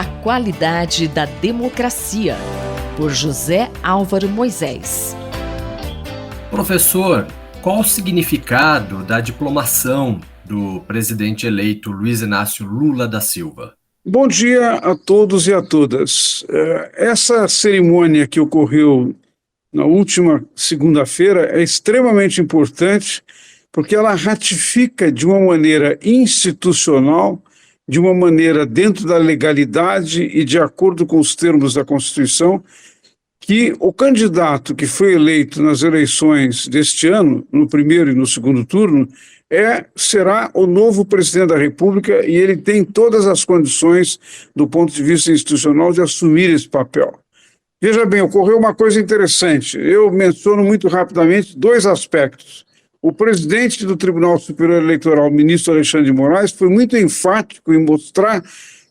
A qualidade da democracia, por José Álvaro Moisés. Professor, qual o significado da diplomação do presidente eleito Luiz Inácio Lula da Silva? Bom dia a todos e a todas. Essa cerimônia que ocorreu na última segunda-feira é extremamente importante porque ela ratifica de uma maneira institucional, de uma maneira dentro da legalidade e de acordo com os termos da Constituição, que o candidato que foi eleito nas eleições deste ano, no primeiro e no segundo turno, será o novo presidente da República e ele tem todas as condições, do ponto de vista institucional, de assumir esse papel. Veja bem, ocorreu uma coisa interessante. Eu menciono muito rapidamente dois aspectos. O presidente do Tribunal Superior Eleitoral, o ministro Alexandre de Moraes, foi muito enfático em mostrar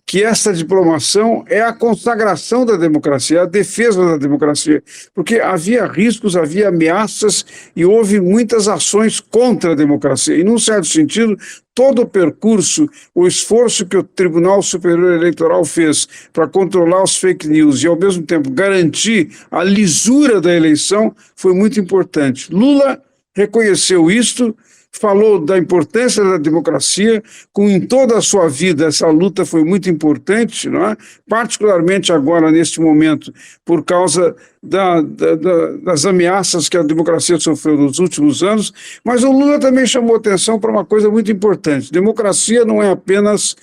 que essa diplomação é a consagração da democracia, a defesa da democracia, porque havia riscos, havia ameaças e houve muitas ações contra a democracia. E, num certo sentido, todo o percurso, o esforço que o Tribunal Superior Eleitoral fez para controlar os fake news e, ao mesmo tempo, garantir a lisura da eleição foi muito importante. Lula reconheceu isto, falou da importância da democracia, em toda a sua vida essa luta foi muito importante, não é? Particularmente agora, neste momento, por causa das ameaças que a democracia sofreu nos últimos anos, mas o Lula também chamou atenção para uma coisa muito importante. Democracia não é apenas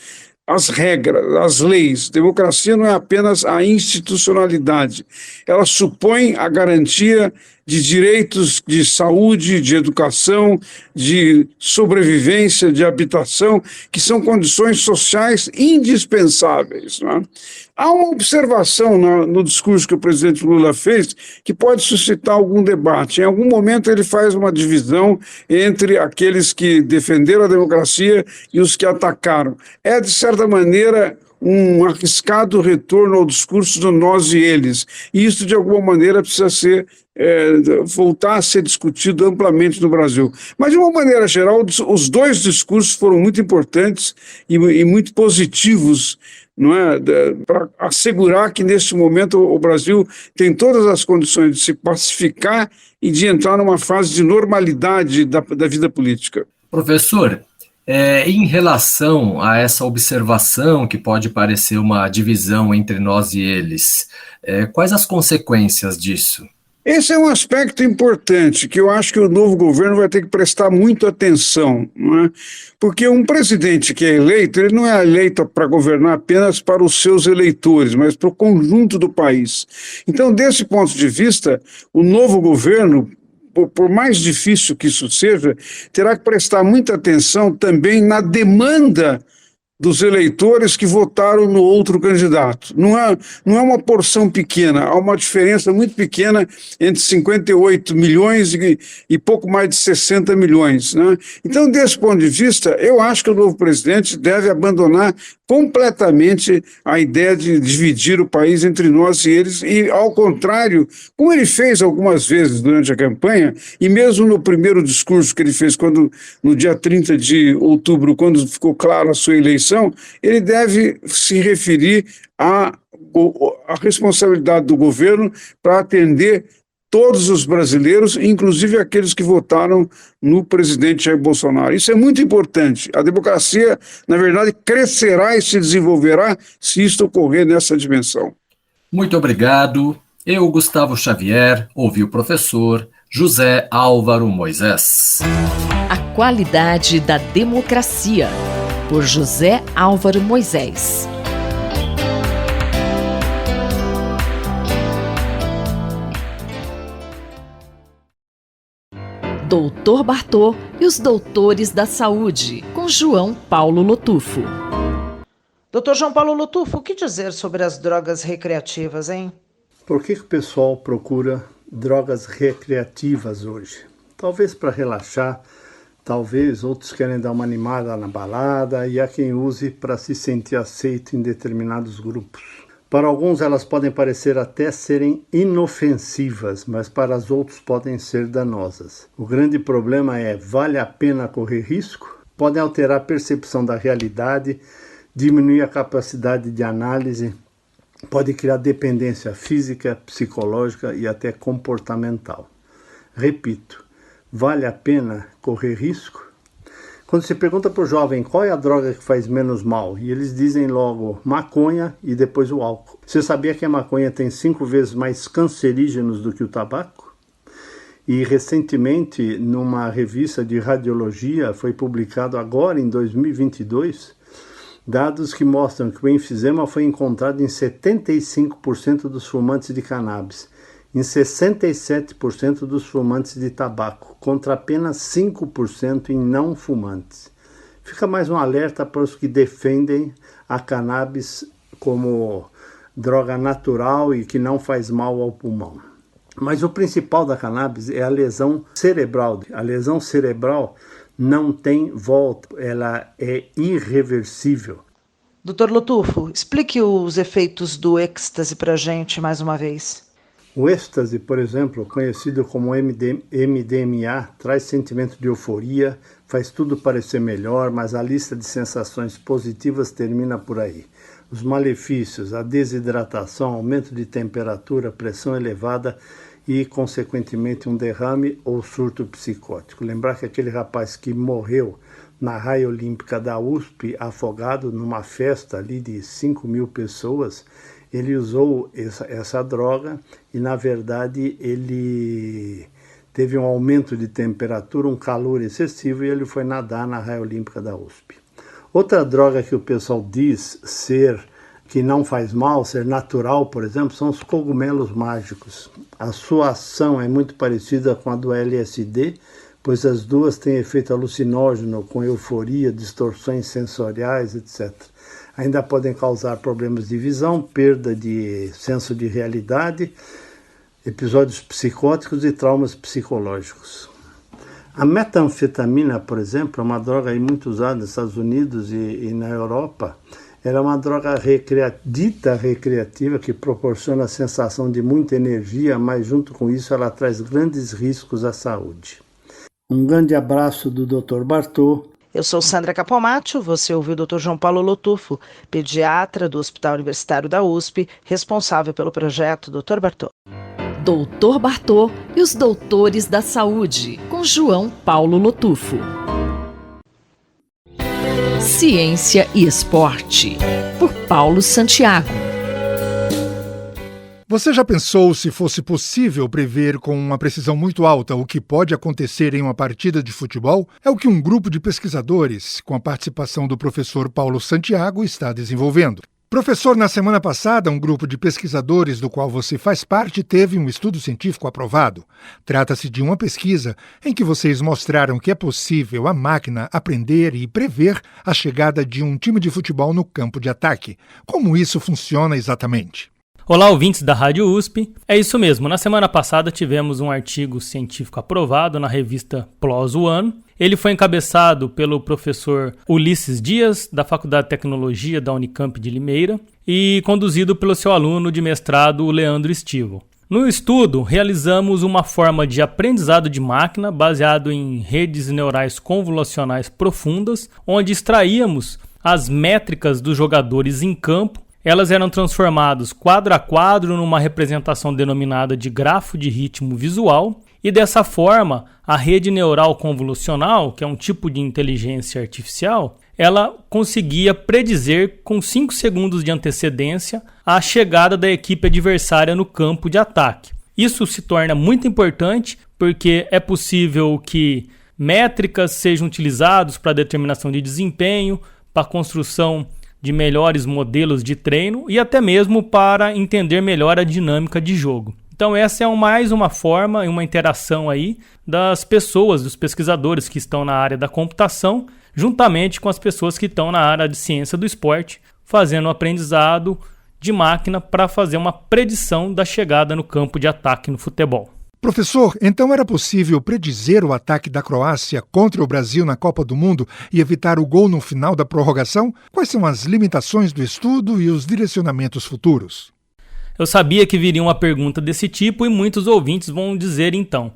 as regras, as leis. Democracia não é apenas a institucionalidade. Ela supõe a garantia de direitos de saúde, de educação, de sobrevivência, de habitação, que são condições sociais indispensáveis, não é? Há uma observação no discurso que o presidente Lula fez que pode suscitar algum debate. Em algum momento ele faz uma divisão entre aqueles que defenderam a democracia e os que atacaram. É, de certa maneira, um arriscado retorno ao discurso do nós e eles. E isso, de alguma maneira, precisa voltar a ser discutido amplamente no Brasil. Mas, de uma maneira geral, os dois discursos foram muito importantes e muito positivos, não é, para assegurar que, neste momento, o Brasil tem todas as condições de se pacificar e de entrar numa fase de normalidade da vida política. Professor, em relação a essa observação que pode parecer uma divisão entre nós e eles, quais as consequências disso? Esse é um aspecto importante que eu acho que o novo governo vai ter que prestar muita atenção, não é? Porque um presidente que é eleito, ele não é eleito para governar apenas para os seus eleitores, mas para o conjunto do país. Então, desse ponto de vista, o novo governo, por mais difícil que isso seja, terá que prestar muita atenção também na demanda dos eleitores que votaram no outro candidato. Não é uma porção pequena, há uma diferença muito pequena entre 58 milhões e pouco mais de 60 milhões. Né? Então, desse ponto de vista, eu acho que o novo presidente deve abandonar completamente a ideia de dividir o país entre nós e eles, e, ao contrário, como ele fez algumas vezes durante a campanha, e mesmo no primeiro discurso que ele fez no dia 30 de outubro, quando ficou clara a sua eleição, ele deve se referir à responsabilidade do governo para atender todos os brasileiros, inclusive aqueles que votaram no presidente Jair Bolsonaro. Isso é muito importante. A democracia, na verdade, crescerá e se desenvolverá se isto ocorrer nessa dimensão. Muito obrigado. Eu, Gustavo Xavier, ouvi o professor José Álvaro Moisés. A qualidade da democracia, por José Álvaro Moisés. Doutor Bartô e os Doutores da Saúde, com João Paulo Lotufo. Doutor João Paulo Lotufo, o que dizer sobre as drogas recreativas, hein? Por que o pessoal procura drogas recreativas hoje? Talvez para relaxar, talvez outros querem dar uma animada na balada e há quem use para se sentir aceito em determinados grupos. Para alguns elas podem parecer até serem inofensivas, mas para os outros podem ser danosas. O grande problema é, vale a pena correr risco? Podem alterar a percepção da realidade, diminui a capacidade de análise, pode criar dependência física, psicológica e até comportamental. Repito, vale a pena correr risco? Quando se pergunta para o jovem qual é a droga que faz menos mal, e eles dizem logo maconha e depois o álcool. Você sabia que a maconha tem 5 vezes mais cancerígenos do que o tabaco? E recentemente, numa revista de radiologia, foi publicado agora em 2022, dados que mostram que o enfisema foi encontrado em 75% dos fumantes de cannabis, em 67% dos fumantes de tabaco, contra apenas 5% em não fumantes. Fica mais um alerta para os que defendem a cannabis como droga natural e que não faz mal ao pulmão. Mas o principal da cannabis é a lesão cerebral. A lesão cerebral não tem volta, ela é irreversível. Dr. Lotufo, explique os efeitos do êxtase para a gente mais uma vez. O êxtase, por exemplo, conhecido como MDMA, traz sentimento de euforia, faz tudo parecer melhor, mas a lista de sensações positivas termina por aí. Os malefícios, a desidratação, aumento de temperatura, pressão elevada e, consequentemente, um derrame ou surto psicótico. Lembrar que aquele rapaz que morreu na raia olímpica da USP, afogado numa festa ali de 5.000 pessoas, ele usou essa droga e, na verdade, ele teve um aumento de temperatura, um calor excessivo e ele foi nadar na raia olímpica da USP. Outra droga que o pessoal diz que não faz mal, ser natural, por exemplo, são os cogumelos mágicos. A sua ação é muito parecida com a do LSD, pois as duas têm efeito alucinógeno, com euforia, distorções sensoriais, etc. Ainda podem causar problemas de visão, perda de senso de realidade, episódios psicóticos e traumas psicológicos. A metanfetamina, por exemplo, é uma droga aí muito usada nos Estados Unidos e na Europa. Ela é uma droga dita recreativa que proporciona a sensação de muita energia, mas junto com isso ela traz grandes riscos à saúde. Um grande abraço do Dr. Bartô. Eu sou Sandra Capomatto, você ouviu o Dr. João Paulo Lotufo, pediatra do Hospital Universitário da USP, responsável pelo projeto Dr. Bartô. Doutor Bartô e os Doutores da Saúde, com João Paulo Lotufo. Ciência e Esporte, por Paulo Santiago. Você já pensou se fosse possível prever com uma precisão muito alta o que pode acontecer em uma partida de futebol? É o que um grupo de pesquisadores, com a participação do professor Paulo Santiago, está desenvolvendo. Professor, na semana passada, um grupo de pesquisadores do qual você faz parte teve um estudo científico aprovado. Trata-se de uma pesquisa em que vocês mostraram que é possível a máquina aprender e prever a chegada de um time de futebol no campo de ataque. Como isso funciona exatamente? Olá, ouvintes da Rádio USP. É isso mesmo, na semana passada tivemos um artigo científico aprovado na revista PLOS One. Ele foi encabeçado pelo professor Ulisses Dias, da Faculdade de Tecnologia da Unicamp de Limeira, e conduzido pelo seu aluno de mestrado, Leandro Estivo. No estudo, realizamos uma forma de aprendizado de máquina baseado em redes neurais convolucionais profundas, onde extraíamos as métricas dos jogadores em campo. Elas eram transformadas quadro a quadro numa representação denominada de grafo de ritmo visual, e dessa forma a rede neural convolucional, que é um tipo de inteligência artificial, ela conseguia predizer com 5 segundos de antecedência a chegada da equipe adversária no campo de ataque. Isso se torna muito importante porque é possível que métricas sejam utilizadas para determinação de desempenho, para a construção de melhores modelos de treino e até mesmo para entender melhor a dinâmica de jogo. Então essa é mais uma forma e uma interação aí das pessoas, dos pesquisadores que estão na área da computação, juntamente com as pessoas que estão na área de ciência do esporte, fazendo um aprendizado de máquina para fazer uma predição da chegada no campo de ataque no futebol. Professor, então era possível predizer o ataque da Croácia contra o Brasil na Copa do Mundo e evitar o gol no final da prorrogação? Quais são as limitações do estudo e os direcionamentos futuros? Eu sabia que viria uma pergunta desse tipo e muitos ouvintes vão dizer então: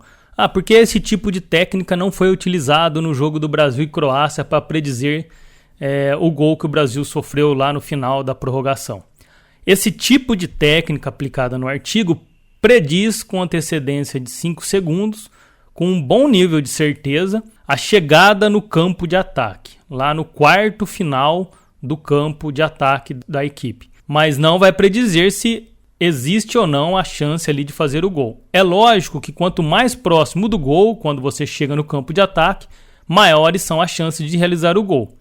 por que esse tipo de técnica não foi utilizado no jogo do Brasil e Croácia para predizer o gol que o Brasil sofreu lá no final da prorrogação. Esse tipo de técnica aplicada no artigo prediz com antecedência de 5 segundos, com um bom nível de certeza, a chegada no campo de ataque, lá no quarto final do campo de ataque da equipe. Mas não vai predizer se existe ou não a chance ali de fazer o gol. É lógico que quanto mais próximo do gol, quando você chega no campo de ataque, maiores são as chances de realizar o gol.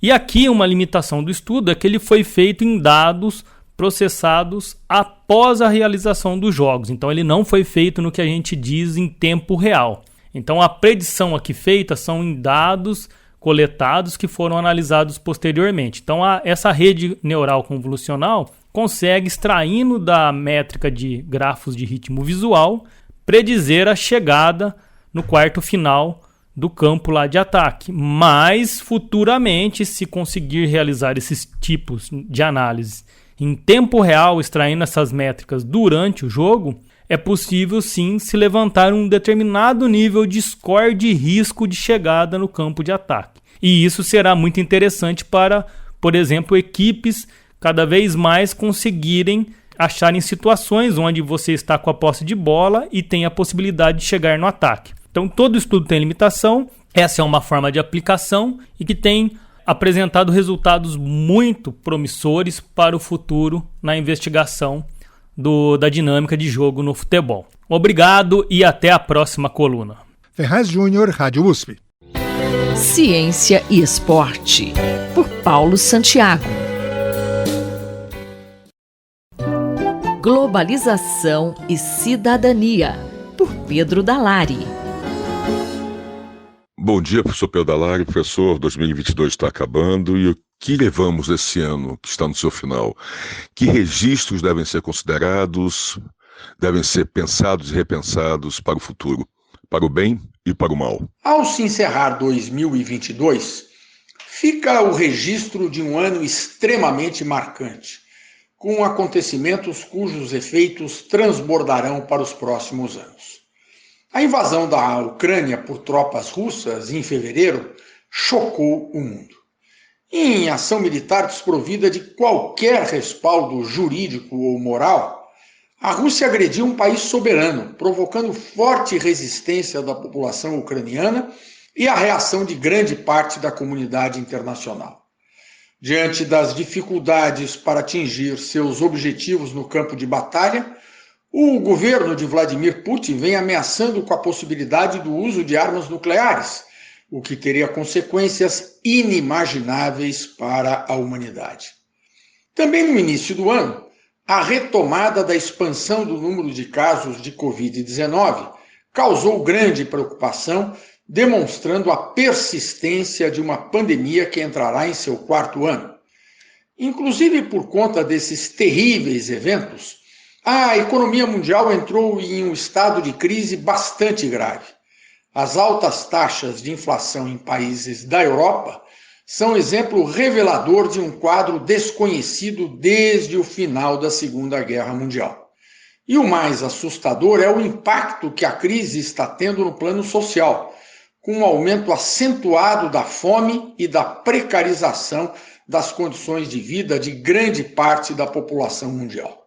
E aqui uma limitação do estudo é que ele foi feito em dados processados após a realização dos jogos. Então ele não foi feito no que a gente diz em tempo real. Então a predição aqui feita são em dados coletados que foram analisados posteriormente. Então essa rede neural convolucional consegue, extraindo da métrica de grafos de ritmo visual, predizer a chegada no quarto final do campo lá de ataque. Mas futuramente, se conseguir realizar esses tipos de análise em tempo real, extraindo essas métricas durante o jogo, é possível sim se levantar um determinado nível de score de risco de chegada no campo de ataque. E isso será muito interessante para, por exemplo, equipes cada vez mais conseguirem achar em situações onde você está com a posse de bola e tem a possibilidade de chegar no ataque. Então todo estudo tem limitação, essa é uma forma de aplicação e que tem apresentado resultados muito promissores para o futuro na investigação da dinâmica de jogo no futebol. Obrigado e até a próxima coluna. Ferraz Júnior, Rádio USP. Ciência e Esporte, por Paulo Santiago. Globalização e Cidadania, por Pedro Dalari. Bom dia, professor Pedro Dalari. Professor, 2022 está acabando e o que levamos esse ano que está no seu final? Que registros devem ser considerados, devem ser pensados e repensados para o futuro, para o bem e para o mal? Ao se encerrar 2022, fica o registro de um ano extremamente marcante, com acontecimentos cujos efeitos transbordarão para os próximos anos. A invasão da Ucrânia por tropas russas em fevereiro chocou o mundo. Em ação militar desprovida de qualquer respaldo jurídico ou moral, a Rússia agrediu um país soberano, provocando forte resistência da população ucraniana e a reação de grande parte da comunidade internacional. Diante das dificuldades para atingir seus objetivos no campo de batalha, o governo de Vladimir Putin vem ameaçando com a possibilidade do uso de armas nucleares, o que teria consequências inimagináveis para a humanidade. Também no início do ano, a retomada da expansão do número de casos de Covid-19 causou grande preocupação, demonstrando a persistência de uma pandemia que entrará em seu 4º ano. Inclusive por conta desses terríveis eventos, a economia mundial entrou em um estado de crise bastante grave. As altas taxas de inflação em países da Europa são exemplo revelador de um quadro desconhecido desde o final da Segunda Guerra Mundial. E o mais assustador é o impacto que a crise está tendo no plano social, com um aumento acentuado da fome e da precarização das condições de vida de grande parte da população mundial.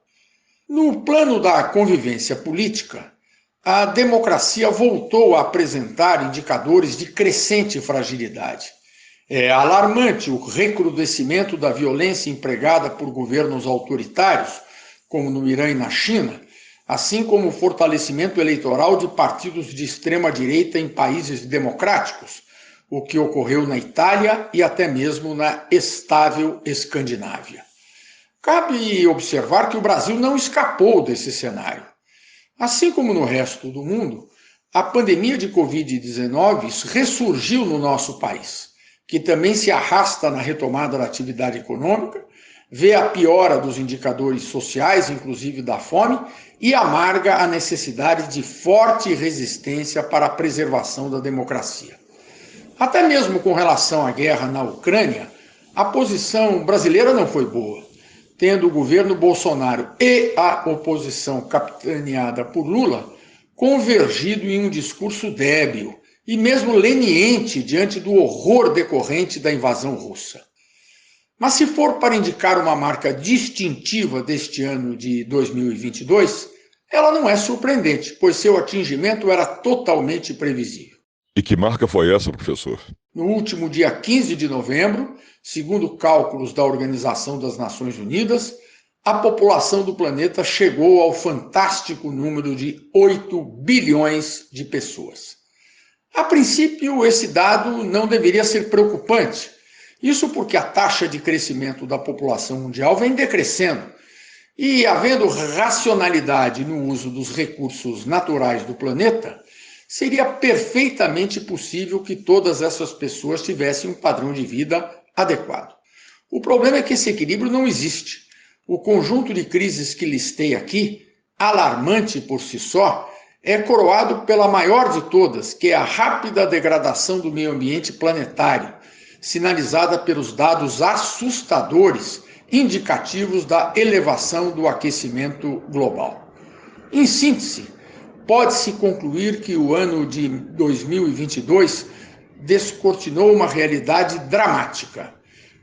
No plano da convivência política, a democracia voltou a apresentar indicadores de crescente fragilidade. É alarmante o recrudescimento da violência empregada por governos autoritários, como no Irã e na China, assim como o fortalecimento eleitoral de partidos de extrema-direita em países democráticos, o que ocorreu na Itália e até mesmo na estável Escandinávia. Cabe observar que o Brasil não escapou desse cenário. Assim como no resto do mundo, a pandemia de Covid-19 ressurgiu no nosso país, que também se arrasta na retomada da atividade econômica, vê a piora dos indicadores sociais, inclusive da fome, e amarga a necessidade de forte resistência para a preservação da democracia. Até mesmo com relação à guerra na Ucrânia, a posição brasileira não foi boa, tendo o governo Bolsonaro e a oposição capitaneada por Lula convergido em um discurso débil, e mesmo leniente diante do horror decorrente da invasão russa. Mas se for para indicar uma marca distintiva deste ano de 2022, ela não é surpreendente, pois seu atingimento era totalmente previsível. E que marca foi essa, professor? No último dia 15 de novembro, segundo cálculos da Organização das Nações Unidas, a população do planeta chegou ao fantástico número de 8 bilhões de pessoas. A princípio, esse dado não deveria ser preocupante. Isso porque a taxa de crescimento da população mundial vem decrescendo. E, havendo racionalidade no uso dos recursos naturais do planeta, seria perfeitamente possível que todas essas pessoas tivessem um padrão de vida adequado. O problema é que esse equilíbrio não existe. O conjunto de crises que listei aqui, alarmante por si só, é coroado pela maior de todas, que é a rápida degradação do meio ambiente planetário, sinalizada pelos dados assustadores indicativos da elevação do aquecimento global. Em síntese, pode-se concluir que o ano de 2022 descortinou uma realidade dramática,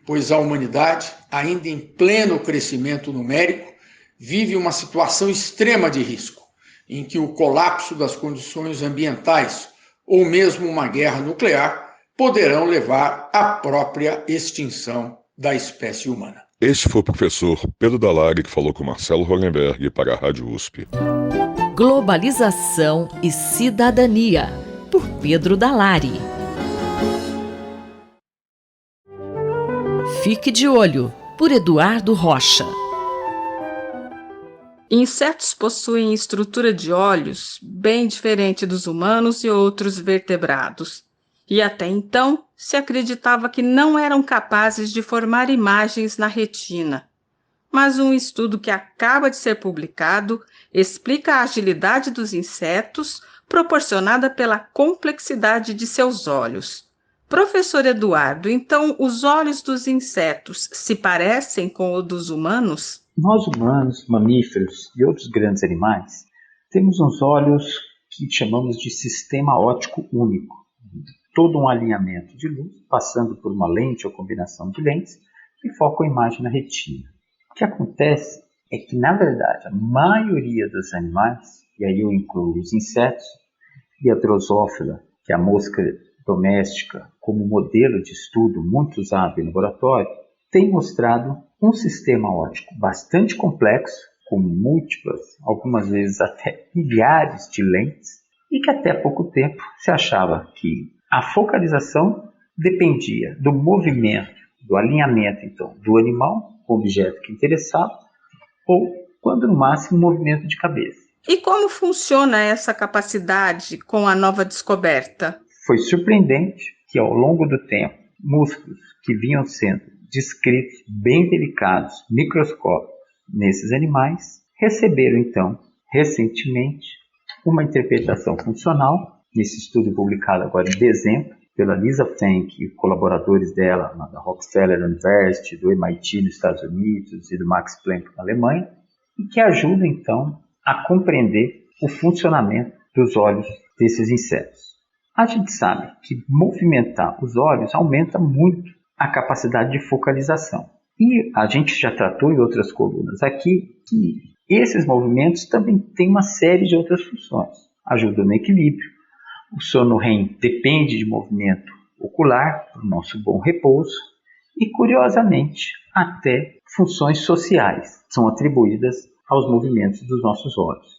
pois a humanidade, ainda em pleno crescimento numérico, vive uma situação extrema de risco, em que o colapso das condições ambientais ou mesmo uma guerra nuclear poderão levar à própria extinção da espécie humana. Este foi o professor Pedro Dalari que falou com Marcelo Hollenberg para a Rádio USP. Globalização e Cidadania, por Pedro Dalari. Fique de Olho, por Eduardo Rocha. Insetos possuem estrutura de olhos bem diferente dos humanos e outros vertebrados. E até então, se acreditava que não eram capazes de formar imagens na retina. Mas um estudo que acaba de ser publicado explica a agilidade dos insetos proporcionada pela complexidade de seus olhos. Professor Eduardo, então os olhos dos insetos se parecem com os dos humanos? Nós humanos, mamíferos e outros grandes animais temos uns olhos que chamamos de sistema óptico único. Todo um alinhamento de luz passando por uma lente ou combinação de lentes que focam a imagem na retina. O que acontece é que, na verdade, a maioria dos animais, e aí eu incluo os insetos e a drosófila, que é a mosca doméstica, como modelo de estudo muito usado em laboratório, tem mostrado um sistema óptico bastante complexo, com múltiplas, algumas vezes até milhares de lentes, e que até pouco tempo se achava que a focalização dependia do movimento, do alinhamento então, do animal, com o objeto que interessava, ou, quando no máximo, movimento de cabeça. E como funciona essa capacidade com a nova descoberta? Foi surpreendente que, ao longo do tempo, músculos que vinham sendo descritos bem delicados, microscópicos, nesses animais, receberam, então, recentemente, uma interpretação funcional, nesse estudo publicado agora em dezembro, pela Lisa Fenk e colaboradores dela, da Rockefeller University, do MIT nos Estados Unidos e do Max Planck na Alemanha, e que ajuda, então, a compreender o funcionamento dos olhos desses insetos. A gente sabe que movimentar os olhos aumenta muito a capacidade de focalização. E a gente já tratou em outras colunas aqui que esses movimentos também têm uma série de outras funções. Ajudam no equilíbrio. O sono REM depende de movimento ocular para o nosso bom repouso. E, curiosamente, até funções sociais são atribuídas aos movimentos dos nossos olhos.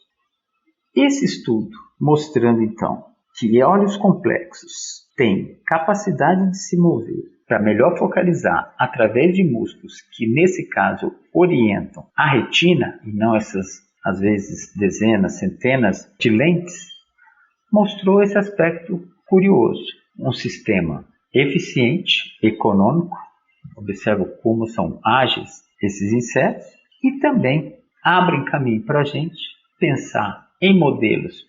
Esse estudo mostrando, então, que olhos complexos têm capacidade de se mover para melhor focalizar através de músculos que, nesse caso, orientam a retina, e não essas, às vezes, dezenas, centenas de lentes, mostrou esse aspecto curioso. Um sistema eficiente, econômico, observa como são ágeis esses insetos, e também abrem caminho para a gente pensar em modelos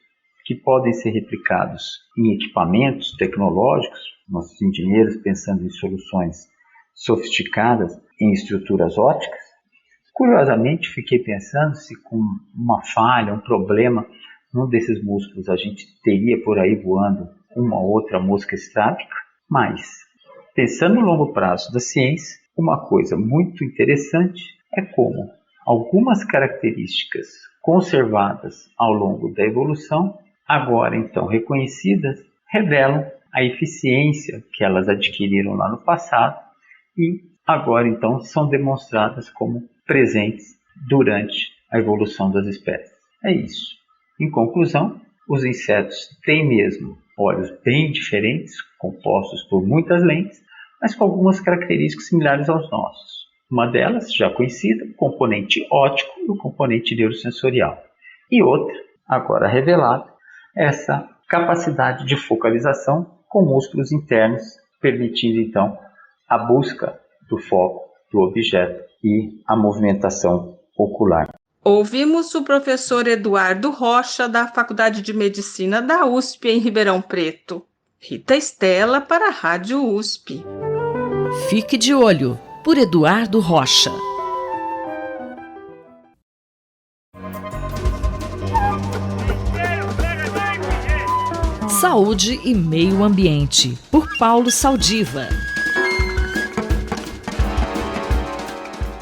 que podem ser replicados em equipamentos tecnológicos, nossos engenheiros pensando em soluções sofisticadas em estruturas ópticas. Curiosamente, fiquei pensando se com uma falha, um problema, num desses músculos a gente teria por aí voando uma outra mosca estrábica, mas, pensando no longo prazo da ciência, uma coisa muito interessante é como algumas características conservadas ao longo da evolução, agora então reconhecidas, revelam a eficiência que elas adquiriram lá no passado e agora então são demonstradas como presentes durante a evolução das espécies. É isso. Em conclusão, os insetos têm mesmo olhos bem diferentes, compostos por muitas lentes, mas com algumas características similares aos nossos. Uma delas, já conhecida, o componente óptico e o componente neurosensorial. E outra, agora revelada, essa capacidade de focalização com músculos internos, permitindo então a busca do foco do objeto e a movimentação ocular. Ouvimos o professor Eduardo Rocha, da Faculdade de Medicina da USP, em Ribeirão Preto. Rita Estela, para a Rádio USP. Fique de olho, por Eduardo Rocha. Saúde e Meio Ambiente, por Paulo Saldiva.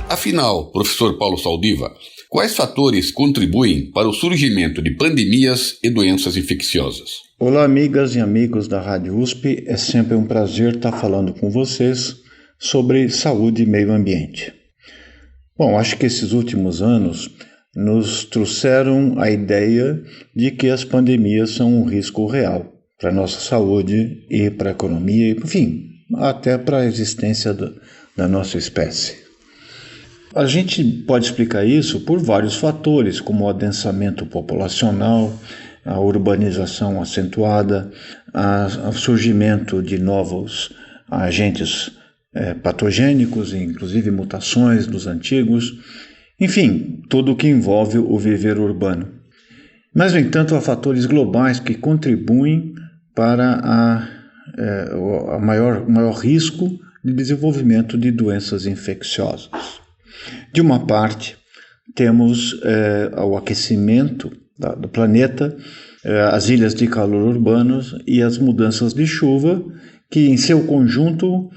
Afinal, professor Paulo Saldiva, quais fatores contribuem para o surgimento de pandemias e doenças infecciosas? Olá, amigas e amigos da Rádio USP. É sempre um prazer estar falando com vocês sobre saúde e meio ambiente. Bom, acho que esses últimos anos nos trouxeram a ideia de que as pandemias são um risco real para a nossa saúde e para a economia, enfim, até para a existência da nossa espécie. A gente pode explicar isso por vários fatores, como o adensamento populacional, a urbanização acentuada, o surgimento de novos agentes patogênicos, inclusive mutações dos antigos, enfim, tudo o que envolve o viver urbano. Mas, no entanto, há fatores globais que contribuem para o maior risco de desenvolvimento de doenças infecciosas. De uma parte, temos o aquecimento do planeta, as ilhas de calor urbanos e as mudanças de chuva, que em seu conjunto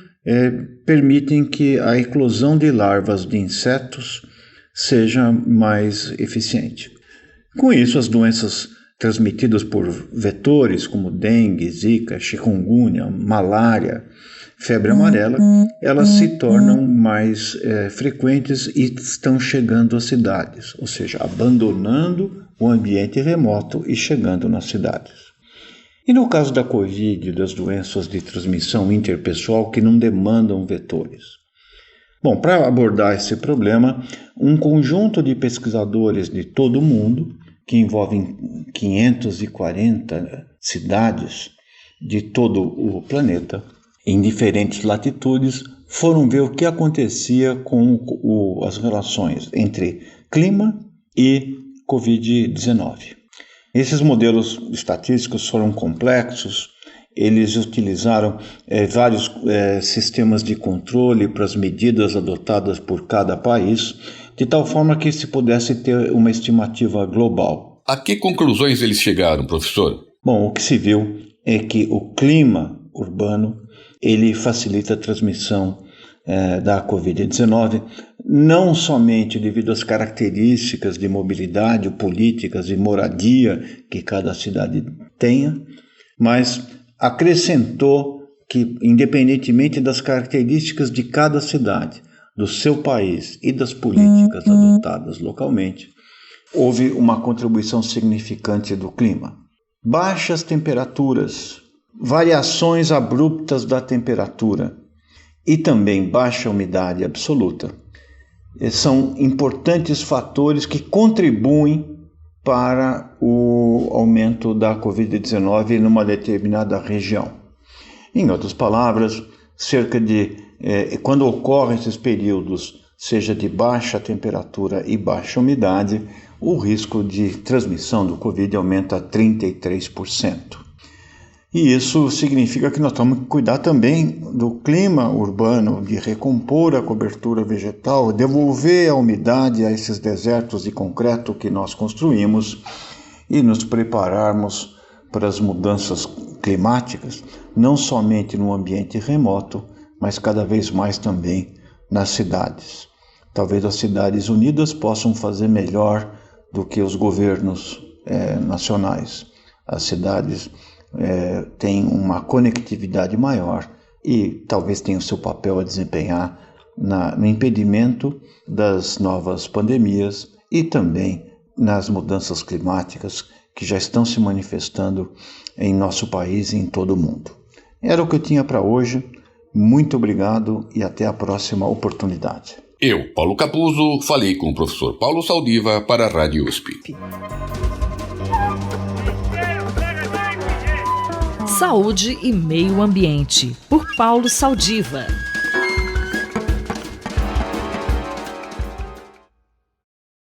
permitem que a eclosão de larvas de insetos seja mais eficiente. Com isso, as doenças transmitidas por vetores como dengue, zika, chikungunya, malária, febre amarela, elas se tornam mais frequentes e estão chegando às cidades, ou seja, abandonando o ambiente remoto e chegando nas cidades. E no caso da Covid e das doenças de transmissão interpessoal que não demandam vetores? Bom, para abordar esse problema, um conjunto de pesquisadores de todo o mundo, que envolvem 540 cidades de todo o planeta, em diferentes latitudes, foram ver o que acontecia com as relações entre clima e Covid-19. Esses modelos estatísticos foram complexos, eles utilizaram vários sistemas de controle para as medidas adotadas por cada país, de tal forma que se pudesse ter uma estimativa global. A que conclusões eles chegaram, professor? Bom, o que se viu é que o clima urbano ele facilita a transmissão da Covid-19, não somente devido às características de mobilidade, políticas e moradia que cada cidade tenha, mas acrescentou que, independentemente das características de cada cidade, do seu país e das políticas adotadas localmente, houve uma contribuição significante do clima. Baixas temperaturas, variações abruptas da temperatura e também baixa umidade absoluta são importantes fatores que contribuem para o aumento da Covid-19 numa determinada região. Em outras palavras, quando ocorrem esses períodos, seja de baixa temperatura e baixa umidade, o risco de transmissão do Covid aumenta a 33%. E isso significa que nós temos que cuidar também do clima urbano, de recompor a cobertura vegetal, devolver a umidade a esses desertos de concreto que nós construímos e nos prepararmos para as mudanças climáticas, não somente no ambiente remoto, mas cada vez mais também nas cidades. Talvez as cidades unidas possam fazer melhor do que os governos nacionais. As cidades têm uma conectividade maior e talvez tenham seu papel a desempenhar no impedimento das novas pandemias e também nas mudanças climáticas que já estão se manifestando em nosso país e em todo o mundo. Era o que eu tinha para hoje. Muito obrigado e até a próxima oportunidade. Eu, Paulo Capuzzo, falei com o professor Paulo Saldiva para a Rádio USP. Saúde e Meio Ambiente, por Paulo Saldiva.